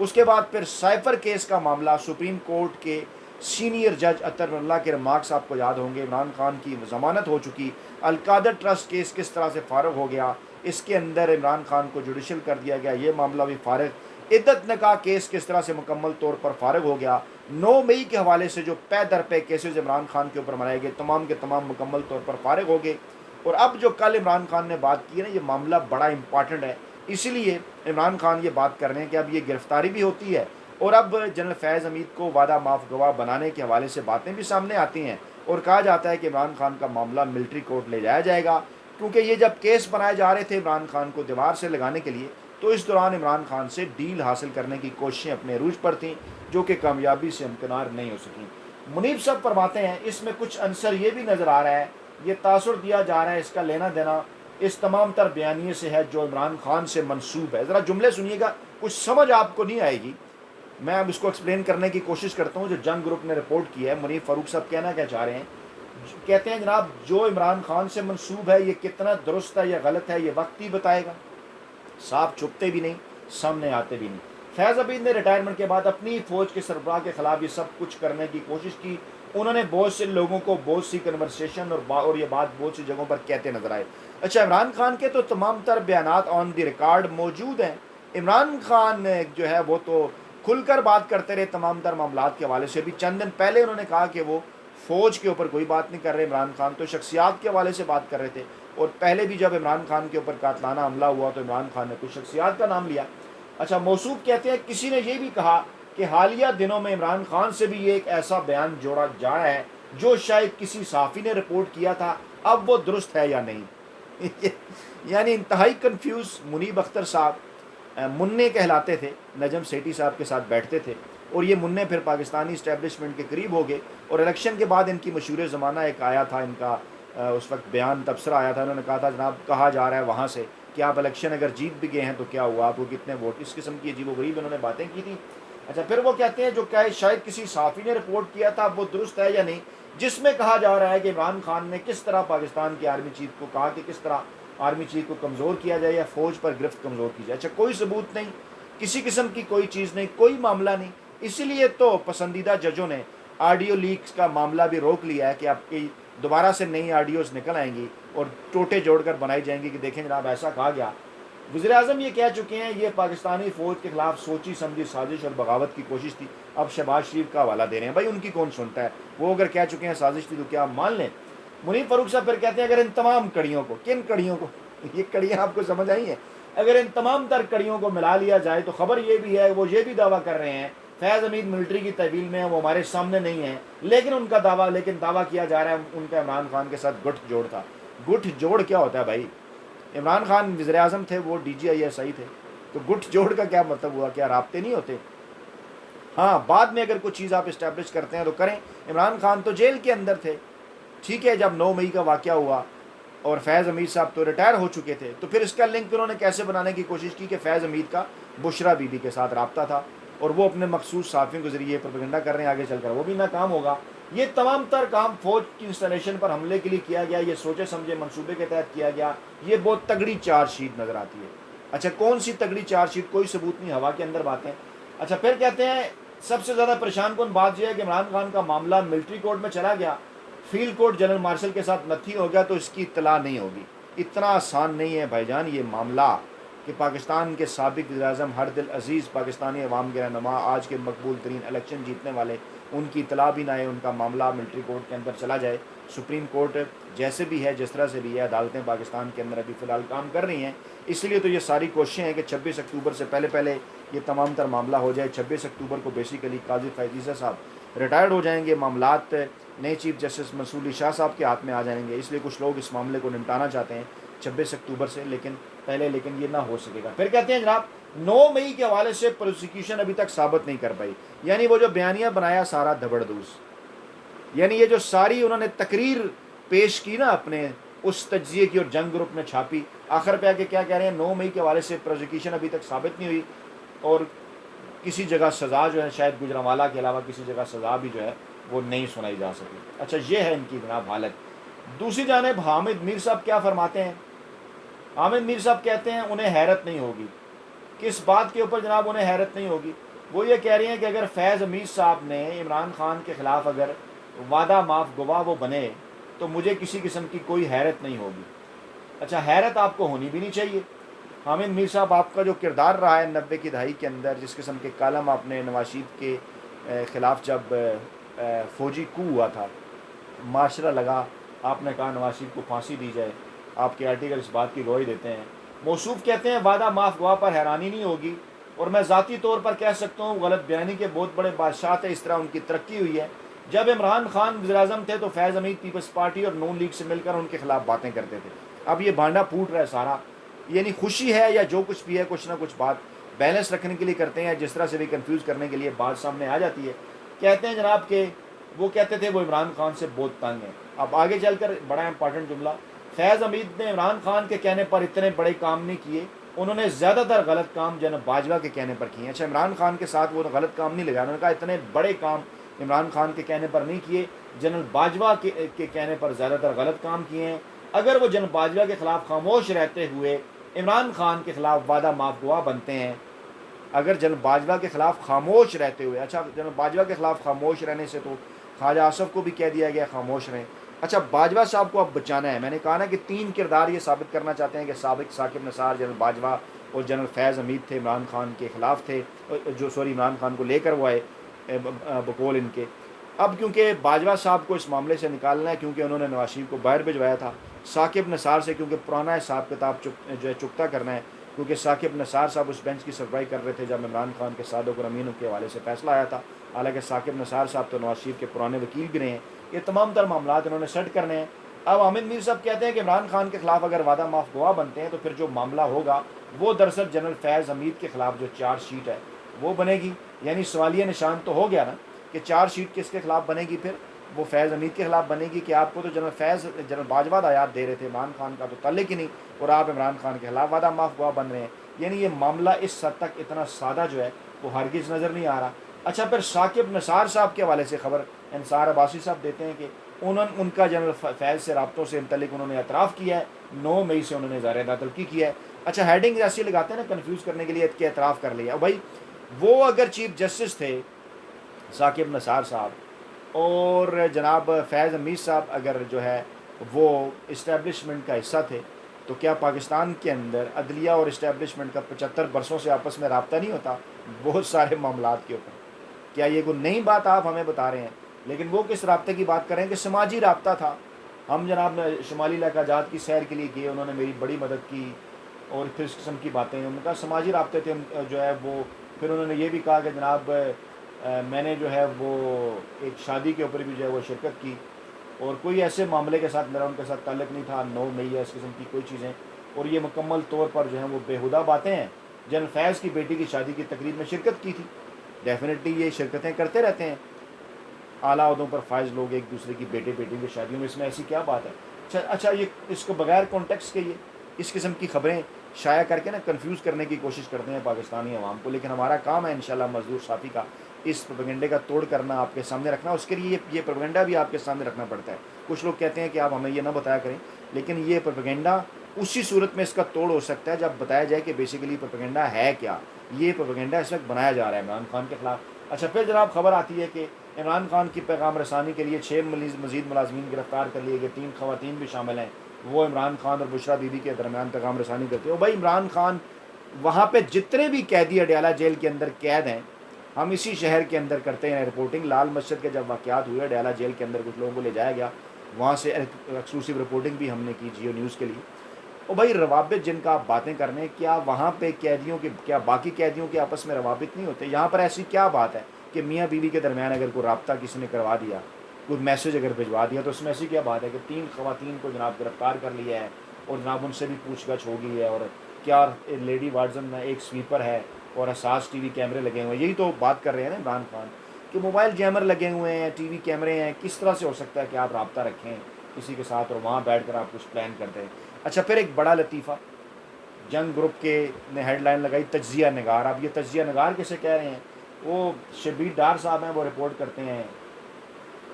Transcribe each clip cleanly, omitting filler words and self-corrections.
اس کے بعد پھر سائفر کیس کا معاملہ، سپریم کورٹ کے سینئر جج اطہر اللہ کے ریمارکس آپ کو یاد ہوں گے، عمران خان کی ضمانت ہو چکی، القادر ٹرسٹ کیس کس طرح سے فارغ ہو گیا، اس کے اندر عمران خان کو جوڈیشل کر دیا گیا، یہ معاملہ بھی فارغ، عدت نکاح کیس کس طرح سے مکمل طور پر فارغ ہو گیا، 9 مئی کے حوالے سے جو پے در پے کیسز عمران خان کے اوپر منائے گئے تمام کے تمام مکمل طور پر فارغ ہو گئے۔ اور اب جو کل عمران خان نے بات کی ہے نا، یہ معاملہ بڑا امپارٹنٹ ہے، اسی لیے عمران خان یہ بات کر رہے ہیں کہ اب یہ گرفتاری بھی ہوتی ہے، اور اب جنرل فیض حمید کو وعدہ معاف گواہ بنانے کے حوالے سے باتیں بھی سامنے آتی ہیں، اور کہا جاتا ہے کہ عمران خان کا معاملہ ملٹری کورٹ لے جایا جائے گا، کیونکہ یہ جب کیس بنائے جا رہے تھے عمران خان کو دیوار سے لگانے کے لیے، تو اس دوران عمران خان سے ڈیل حاصل کرنے کی کوششیں اپنے عروج پر تھیں، جو کہ کامیابی سے امکنار نہیں ہو سکیں۔ منیب صاحب فرماتے ہیں اس میں کچھ عنصر یہ بھی نظر آ رہا ہے، یہ تاثر دیا جا رہا ہے، اس کا لینا دینا اس تمام تر بیانیے سے ہے جو عمران خان سے منسوب ہے۔ ذرا جملے سنیے گا، کچھ سمجھ آپ کو نہیں آئے گی، میں اب اس کو ایکسپلین کرنے کی کوشش کرتا ہوں۔ جو جنگ گروپ نے رپورٹ کی ہے، منیب فاروق صاحب کہنا کیا چاہ رہے ہیں، کہتے ہیں جناب جو عمران خان سے منسوب ہے یہ کتنا درست ہے یا غلط ہے، یہ وقت ہی بتائے گا، صاحب چھپتے بھی نہیں، سامنے آتے بھی نہیں۔ فیض عبید نے ریٹائرمنٹ کے بعد اپنی فوج کے سربراہ کے خلاف یہ سب کچھ کرنے کی کوشش کی، انہوں نے بہت سے لوگوں کو بہت سی کنورسیشن اور یہ بات بہت سی جگہوں پر کہتے نظر آئے۔ اچھا، عمران خان کے تو تمام تر بیانات آن دی ریکارڈ موجود ہیں، عمران خان جو ہے وہ تو کھل کر بات کرتے رہے تمام تر معاملات کے حوالے سے بھی۔ چند دن پہلے انہوں نے کہا کہ وہ فوج کے اوپر کوئی بات نہیں کر رہے، عمران خان تو شخصیات کے حوالے سے بات کر رہے تھے، اور پہلے بھی جب عمران خان کے اوپر قاتلانہ حملہ ہوا تو عمران خان نے کچھ شخصیات کا نام لیا۔ اچھا، موصوف کہتے ہیں کسی نے یہ بھی کہا کہ حالیہ دنوں میں عمران خان سے بھی یہ ایک ایسا بیان جوڑا جا رہا ہے جو شاید کسی صحافی نے رپورٹ کیا تھا، اب وہ درست ہے یا نہیں۔ یعنی انتہائی کنفیوز منیب اختر صاحب، منع کہلاتے تھے، نجم سیٹھی صاحب کے ساتھ بیٹھتے تھے، اور یہ منع پھر پاکستانی اسٹیبلشمنٹ کے قریب ہو گئے، اور الیکشن کے بعد ان کی مشہور زمانہ ایک آیا تھا، ان کا اس وقت بیان تبصرہ آیا تھا، انہوں نے کہا تھا جناب کہا جا رہا ہے وہاں سے کہ آپ الیکشن اگر جیت بھی گئے ہیں تو کیا ہوا، آپ کو کتنے ووٹ، اس قسم کی عجیب و غریب انہوں نے باتیں کی تھیں۔ اچھا، پھر وہ کہتے ہیں جو کہ شاید کسی صحافی نے رپورٹ کیا تھا وہ درست ہے یا نہیں، جس میں کہا جا رہا ہے کہ عمران خان نے کس طرح پاکستان کی آرمی چیف کو کہا کہ کس طرح آرمی چیف کو کمزور کیا جائے یا فوج پر گرفت کمزور کی جائے۔ اچھا، کوئی ثبوت نہیں، کسی قسم کی کوئی چیز نہیں، کوئی معاملہ نہیں، اسی لیے تو پسندیدہ ججوں نے آڈیو لیکس کا معاملہ بھی روک لیا ہے کہ آپ کی دوبارہ سے نئی آڈیوز نکل آئیں گی اور ٹوٹے جوڑ کر بنائی جائیں گی کہ دیکھیں جناب ایسا کہا گیا۔ وزیر اعظم یہ کہہ چکے ہیں یہ پاکستانی فوج کے خلاف سوچی سمجھی سازش اور بغاوت کی کوشش تھی، اب شہباز شریف کا حوالہ دے رہے ہیں، بھائی ان کی کون سنتا ہے، وہ اگر کہہ چکے ہیں سازش تھی تو کیا مان لیں۔ منیب فاروق صاحب پھر کہتے ہیں اگر ان تمام کڑیوں کو، کن کڑیوں کو، یہ کڑیاں آپ کو سمجھ آئی ہیں، اگر ان تمام تر کڑیوں کو ملا لیا جائے تو خبر یہ بھی ہے، وہ یہ بھی دعویٰ کر رہے ہیں فیض حمید ملٹری کی تحویل میں وہ ہمارے سامنے نہیں ہیں، لیکن ان کا دعویٰ کیا جا رہا ہے ان کا عمران خان کے ساتھ گٹھ جوڑ تھا۔ گٹھ جوڑ کیا ہوتا ہے بھائی؟ عمران خان وزیر اعظم تھے، وہ D G I S I تھے، تو گٹھ جوڑ کا کیا مطلب ہوا؟ کیا رابطے نہیں ہوتے؟ ہاں، بعد میں اگر کوئی چیز آپ اسٹیبلش کرتے ہیں تو کریں۔ عمران خان تو جیل کے اندر تھے، ٹھیک ہے، جب 9 مئی کا واقعہ ہوا اور فیض حمید صاحب تو ریٹائر ہو چکے تھے، تو پھر اس کا لنک انہوں نے کیسے بنانے کی کوشش کی کہ فیض حمید کا بشرا بی بی کے ساتھ رابطہ تھا اور وہ اپنے مخصوص صحافیوں کے ذریعے پروپیگنڈا کر رہے ہیں، آگے چل کر وہ بھی ناکام ہوگا۔ یہ تمام تر کام فوج کی انسٹالیشن پر حملے کے لیے کیا گیا، یہ سوچے سمجھے منصوبے کے تحت کیا گیا، یہ بہت تگڑی چارج شیٹ نظر آتی ہے۔ اچھا، کون سی تگڑی چارج شیٹ؟ کوئی ثبوت نہیں، ہوا کے اندر باتیں۔ اچھا، پھر کہتے ہیں سب سے زیادہ پریشان کن بات یہ ہے کہ عمران خان کا معاملہ ملٹری کورٹ میں چلا گیا، field court general marshal K ساتھ نتھی ہو گیا تو اس کی اطلاع نہیں ہوگی۔ اتنا آسان نہیں ہے بھائی جان یہ معاملہ کہ پاکستان کے سابق وزیر اعظم ہر دل عزیز پاکستانی عوام کے رہنما، آج کے مقبول ترین الیکشن جیتنے والے، ان کی اطلاع بھی نہ آئے، ان کا معاملہ ملٹری کورٹ کے اندر چلا جائے۔ سپریم کورٹ جیسے بھی ہے، جس طرح سے بھی ہے، عدالتیں پاکستان کے اندر ابھی فی الحال کام کر رہی ہیں، اس لیے تو یہ ساری کوششیں ہیں کہ 26 اکتوبر سے پہلے یہ تمام تر معاملہ ہو جائے۔ 26 اکتوبر کو بیسیکلی قاضی فیض عیسیٰ صاحب ریٹائرڈ ہو جائیں گے، معاملات نئے چیف جسٹس منصور علی شاہ صاحب کے ہاتھ میں آ جائیں گے، اس لیے کچھ لوگ اس معاملے کو نمٹانا چاہتے ہیں 26 اکتوبر سے، لیکن یہ نہ ہو سکے گا۔ پھر کہتے ہیں جناب 9 مئی کے حوالے سے پروسیکیوشن ابھی تک ثابت نہیں کر پائی، یعنی وہ جو بیانیہ بنایا سارا دبڑدوز، یعنی یہ جو ساری انہوں نے تقریر پیش کی نا اپنے اس تجزیے کی اور جنگ گروپ میں چھاپی، آخر پہ آ کے کیا کہہ رہے ہیں 9 مئی کے حوالے سے پروسیکیوشن ابھی تک ثابت نہیں ہوئی، اور کسی جگہ سزا جو ہے شاید گجرانوالہ کے علاوہ کسی جگہ سزا بھی جو ہے وہ نہیں سنائی جا سکی۔ اچھا، یہ ہے ان کی جناب حالت۔ دوسری جانب حامد میر صاحب کیا فرماتے ہیں؟ حامد میر صاحب کہتے ہیں انہیں حیرت نہیں ہوگی۔ کس بات کے اوپر جناب انہیں حیرت نہیں ہوگی؟ وہ یہ کہہ رہی ہیں کہ اگر فیض حمید صاحب نے عمران خان کے خلاف اگر وعدہ معاف گواہ وہ بنے تو مجھے کسی قسم کی کوئی حیرت نہیں ہوگی۔ اچھا، حیرت آپ کو ہونی بھی نہیں چاہیے۔ حامد میر صاحب، آپ کا جو کردار رہا ہے 90 کی دہائی کے اندر، جس قسم کے کالم آپ نے نواز شریف کے خلاف جب فوجی کو ہوا تھا، معاشرہ لگا، آپ نے کہا نواز شریف کو پھانسی دی جائے، آپ کے آرٹیکل اس بات کی گواہی دیتے ہیں۔ موصوف کہتے ہیں وعدہ معاف گواہ پر حیرانی نہیں ہوگی، اور میں ذاتی طور پر کہہ سکتا ہوں غلط بیانی کے بہت بڑے بادشاہ تھے، اس طرح ان کی ترقی ہوئی ہے۔ جب عمران خان وزیر اعظم تھے تو فیض حمید پیپلز پارٹی اور نون لیگ سے مل کر ان کے خلاف باتیں کرتے تھے۔ اب یہ بھانڈا پھوٹ رہا ہے سارا، یعنی خوشی ہے یا جو کچھ بھی ہے، کچھ نہ کچھ بات بیلنس رکھنے کے لیے کرتے ہیں، جس طرح سے بھی کنفیوز کرنے کے لیے بات سامنے آ جاتی ہے۔ کہتے ہیں جناب کہ وہ کہتے تھے وہ عمران خان سے بہت تنگ ہیں۔ اب آگے چل کر بڑا امپارٹنٹ جملہ، فیض حمید نے عمران خان کے کہنے پر اتنے بڑے کام نہیں کیے، انہوں نے زیادہ تر غلط کام جناب باجوہ کے کہنے پر کیے ہیں۔ اچھا، عمران خان کے ساتھ وہ غلط کام نہیں لگا، انہوں نے کہا اتنے بڑے کام عمران خان کے کہنے پر نہیں کیے، جنرل باجوہ کے کہنے پر زیادہ تر غلط کام کیے ہیں۔ اگر وہ جنرل باجوہ کے خلاف خاموش رہتے ہوئے عمران خان کے خلاف وعدہ معاف گواہ بنتے ہیں، اگر جنرل باجوہ کے خلاف خاموش رہتے ہوئے، اچھا جنرل باجوہ کے خلاف خاموش رہنے سے تو خواجہ آصف کو بھی کہہ دیا گیا خاموش رہیں۔ اچھا، باجوہ صاحب کو اب بچانا ہے۔ میں نے کہا نا کہ 3 کردار یہ ثابت کرنا چاہتے ہیں کہ سابق ثاقب نثار، جنرل باجوہ اور جنرل فیض حمید تھے، عمران خان کے خلاف تھے، عمران خان کو لے کر وہ آئے بقول ان کے۔ اب کیونکہ باجوہ صاحب کو اس معاملے سے نکالنا ہے، کیونکہ انہوں نے نواز شریف کو باہر بھجوایا تھا، ثاقب نثار سے کیونکہ پرانا حساب کتاب جو ہے چکتا کرنا ہے، کیونکہ ثاقب نثار صاحب اس بینچ کی سربراہی کر رہے تھے جب عمران خان کے صادق اور امین کے حوالے سے فیصلہ آیا تھا، حالانکہ ثاقب نثار صاحب تو نواز شریف کے پرانے وکیل بھی رہے ہیں۔ یہ تمام تر معاملات انہوں نے سیٹ کرنے ہیں۔ اب حامد میر صاحب کہتے ہیں کہ عمران خان کے خلاف اگر وعدہ معاف گواہ بنتے ہیں تو پھر جو معاملہ ہوگا وہ دراصل جنرل فیض حمید کے خلاف جو چارج شیٹ ہے وہ بنے گی۔ یعنی سوالیہ نشان تو ہو گیا نا کہ چارج شیٹ کس کے خلاف بنے گی، پھر وہ فیض حمید کے خلاف بنے گی کہ آپ کو تو جنرل باجوہ آیات دے رہے تھے، عمران خان کا تو تعلق ہی نہیں، اور آپ عمران خان کے خلاف وعدہ معاف گواہ بن رہے ہیں۔ یعنی یہ معاملہ اس حد تک اتنا سادہ جو ہے وہ ہرگز نظر نہیں آ رہا۔ اچھا، پھر ثاقب نثار صاحب کے حوالے سے خبر انصار عباسی صاحب دیتے ہیں کہ ان کا جنرل فیض سے رابطوں سے متعلق انہوں نے اعتراف کیا ہے، 9 مئی سے انہوں نے اظہار ناطلبی کیا ہے۔ اچھا، ہیڈنگ ایسی لگاتے ہیں نا کنفیوز کرنے کے لیے کہ اعتراف کر لیا بھائی، وہ اگر چیف جسٹس تھے ثاقب نثار صاحب اور جناب فیض حمید صاحب اگر جو ہے وہ اسٹیبلشمنٹ کا حصہ تھے، تو کیا پاکستان کے اندر عدلیہ اور اسٹیبلشمنٹ کا 75 برسوں سے آپس میں رابطہ نہیں ہوتا بہت سارے معاملات کے اوپر؟ کیا یہ کوئی نئی بات آپ ہمیں بتا رہے ہیں؟ لیکن وہ کس رابطے کی بات کریں کہ سماجی رابطہ تھا۔ ہم جناب شمالی علاقہ جات کی سیر کے لیے گئے، انہوں نے میری بڑی مدد کی، اور پھر اس قسم کی باتیں ان کا سماجی رابطے تھے جو ہے وہ۔ پھر انہوں نے یہ بھی کہا کہ جناب میں نے جو ہے وہ ایک شادی کے اوپر بھی جو ہے وہ شرکت کی، اور کوئی ایسے معاملے کے ساتھ میرا ان کے ساتھ تعلق نہیں تھا، 9 مئی ہے اس قسم کی کوئی چیزیں، اور یہ مکمل طور پر جو ہیں وہ بیہودہ باتیں ہیں۔ جنرل فیض کی بیٹی کی شادی کی تقریب میں شرکت کی تھی، ڈیفینیٹلی یہ شرکتیں کرتے رہتے ہیں اعلیٰ عہدوں پر فائز لوگ ایک دوسرے کی بیٹیوں کی شادیوں میں، اس میں ایسی کیا بات ہے؟ اچھا یہ اس کو بغیر کانٹیکس کے یہ اس قسم کی خبریں شائع کر کے نا کنفیوز کرنے کی کوشش کرتے ہیں پاکستانی عوام کو، لیکن ہمارا کام ہے انشاءاللہ مزدور صافی کا اس پروپیگنڈے کا توڑ کرنا، آپ کے سامنے رکھنا، اس کے لیے یہ پروپیگنڈا بھی آپ کے سامنے رکھنا پڑتا ہے۔ کچھ لوگ کہتے ہیں کہ آپ ہمیں یہ نہ بتایا کریں، لیکن یہ پروپیگنڈا اسی صورت میں اس کا توڑ ہو سکتا ہے جب بتایا جائے کہ بیسیکلی پروپیگنڈا ہے کیا۔ یہ پروپیگنڈا اس وقت بنایا جا رہا ہے عمران خان کے خلاف۔ اچھا، پھر جناب خبر آتی ہے کہ عمران خان کی پیغام رسانی کے لیے 6 مزید ملازمین گرفتار کر لیے گئے، 3 خواتین بھی شامل ہیں، وہ عمران خان اور بشرا بی بی کے درمیان پیغام رسانی کرتے ہیں۔ اور بھائی عمران خان وہاں پہ جتنے بھی قیدی اڈیالہ جیل کے اندر قید ہیں، ہم اسی شہر کے اندر کرتے ہیں رپورٹنگ۔ لال مسجد کے جب واقعات ہوئے اڈیالہ جیل کے اندر کچھ لوگوں کو لے جایا گیا، وہاں سے ایکسکلوسیو رپورٹنگ بھی ہم نے کی جیو نیوز کے لیے۔ اور بھائی روابط جن کا آپ باتیں کر رہے ہیں، کیا وہاں پہ قیدیوں کے کیا باقی قیدیوں کے آپس میں روابط نہیں ہوتے؟ یہاں پر ایسی کیا بات ہے کہ میاں بیوی کے درمیان اگر کوئی رابطہ کسی نے کروا دیا، کوئی میسج اگر بھجوا دیا، تو اس میں ایسی کیا بات ہے کہ 3 خواتین کو جناب گرفتار کر لیا ہے اور جناب ان سے بھی پوچھ گچھ ہو گئی ہے، اور کیا لیڈی وارڈن میں ایک سویپر ہے اور حساس ٹی وی کیمرے لگے ہوئے ہیں؟ یہی تو بات کر رہے ہیں نا عمران خان کہ موبائل جیمر لگے ہوئے ہیں، ٹی وی کیمرے ہیں، کس طرح سے ہو سکتا ہے کہ آپ رابطہ رکھیں کسی کے ساتھ اور وہاں بیٹھ کر آپ کچھ پلان کرتے ہیں؟ اچھا، پھر ایک بڑا لطیفہ جنگ گروپ کے نے ہیڈ لائن لگائی تجزیہ نگار۔ اب یہ تجزیہ نگار کسے کہہ رہے ہیں؟ وہ شبیر ڈار صاحب ہیں، وہ رپورٹ کرتے ہیں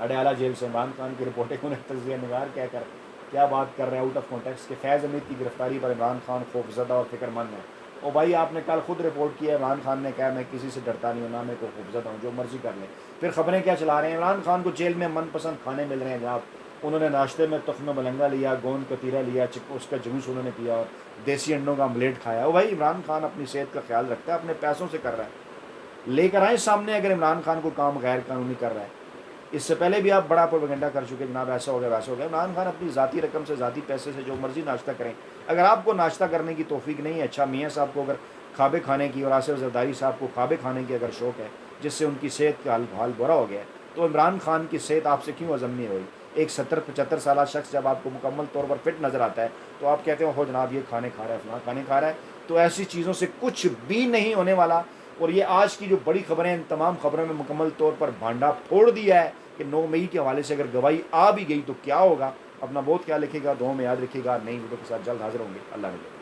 اڈیالہ جیل سے عمران خان کی رپورٹیں، انہیں تجزیہ نگار کہہ کر کیا بات کر رہے ہیں آؤٹ آف کانٹیکس کہ فیض حمید کی گرفتاری پر عمران خان خوف زدہ اور فکر مند ہے۔ اور بھائی آپ نے کل خود رپورٹ کیا عمران خان نے کہا میں کسی سے ڈرتا نہیں ہوں، نہ میں کو خوفزدہ ہوں، جو مرضی کر لیں۔ پھر خبریں کیا چلا رہے ہیں، عمران خان کو جیل میں من پسند کھانے مل رہے ہیں جناب، انہوں نے ناشتے میں تخم ملنگا لیا، گوند کتیرا لیا، اس کا جوس انہوں نے پیا اور دیسی انڈوں کا آملیٹ کھایا۔ وہ بھائی عمران خان اپنی صحت کا خیال رکھتا ہے، اپنے پیسوں سے کر رہا ہے، لے کر آئیں سامنے اگر عمران خان کو کام غیر قانونی کر رہا ہے۔ اس سے پہلے بھی آپ بڑا پروپیگنڈا کر چکے جناب ایسا ہو گیا ویسا ہو گیا۔ عمران خان اپنی ذاتی رقم سے ذاتی پیسے سے جو مرضی ناشتہ کریں، اگر آپ کو ناشتہ کرنے کی توفیق نہیں ہے، اچھا میاں صاحب کو اگر کھابے کھانے کی اور آصف زرداری صاحب کو کھابے کھانے کی اگر شوق ہے جس سے ان کی صحت کا حال برا ہو گیا ہے، تو عمران خان کی صحت آپ سے کیوں عزم نہیں ہوئی؟ ایک 70-75 سالہ شخص جب آپ کو مکمل طور پر فٹ نظر آتا ہے تو آپ کہتے ہیں ہو جناب یہ کھانے کھا رہا ہے، فلاں کھانے کھا رہا ہے۔ تو ایسی چیزوں سے کچھ بھی نہیں ہونے والا۔ اور یہ آج کی جو بڑی خبریں، ان تمام خبروں میں مکمل طور پر بھانڈا پھوڑ دیا ہے کہ 9 مئی کے حوالے سے اگر گواہی آ بھی گئی تو کیا ہوگا۔ اپنا بہت خیال رکھیے گا، دعاؤں میں یاد رکھیے گا، نئی ویڈیو کے ساتھ جلد حاضر ہوں گے۔ اللہ حافظ۔